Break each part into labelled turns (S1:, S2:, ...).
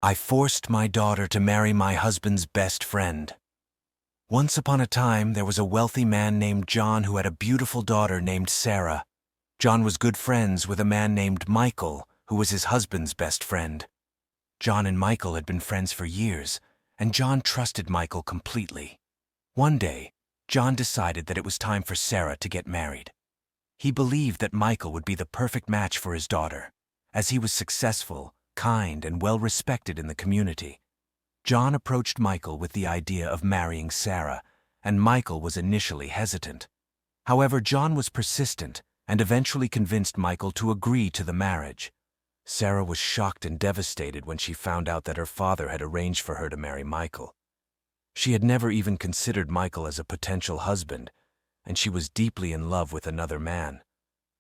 S1: I forced my daughter to marry my husband's best friend. Once upon a time, there was a wealthy man named John who had a beautiful daughter named Sarah. John was good friends with a man named Michael, who was his husband's best friend. John and Michael had been friends for years, and John trusted Michael completely. One day, John decided that it was time for Sarah to get married. He believed that Michael would be the perfect match for his daughter, as he was successful, kind, and well-respected in the community. John approached Michael with the idea of marrying Sarah, and Michael was initially hesitant. However, John was persistent and eventually convinced Michael to agree to the marriage. Sarah was shocked and devastated when she found out that her father had arranged for her to marry Michael. She had never even considered Michael as a potential husband, and she was deeply in love with another man.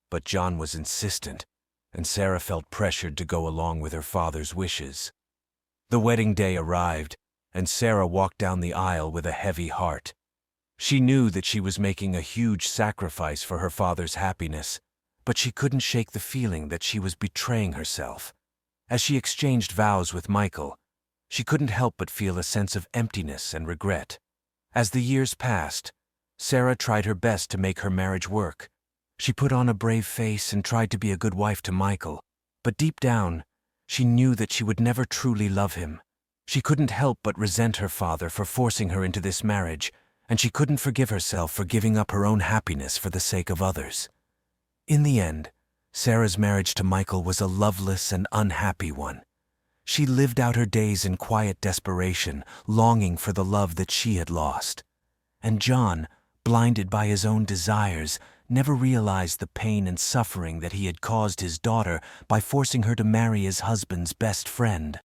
S1: But John was insistent, and Sarah felt pressured to go along with her father's wishes. The wedding day arrived, and Sarah walked down the aisle with a heavy heart. She knew that she was making a huge sacrifice for her father's happiness, but she couldn't shake the feeling that she was betraying herself. As she exchanged vows with Michael, she couldn't help but feel a sense of emptiness and regret. As the years passed, Sarah tried her best to make her marriage work. She put on a brave face and tried to be a good wife to Michael, but deep down, she knew that she would never truly love him. She couldn't help but resent her father for forcing her into this marriage, and she couldn't forgive herself for giving up her own happiness for the sake of others. In the end, Sarah's marriage to Michael was a loveless and unhappy one. She lived out her days in quiet desperation, longing for the love that she had lost. And John, blinded by his own desires, never realized the pain and suffering that he had caused his daughter by forcing her to marry his husband's best friend.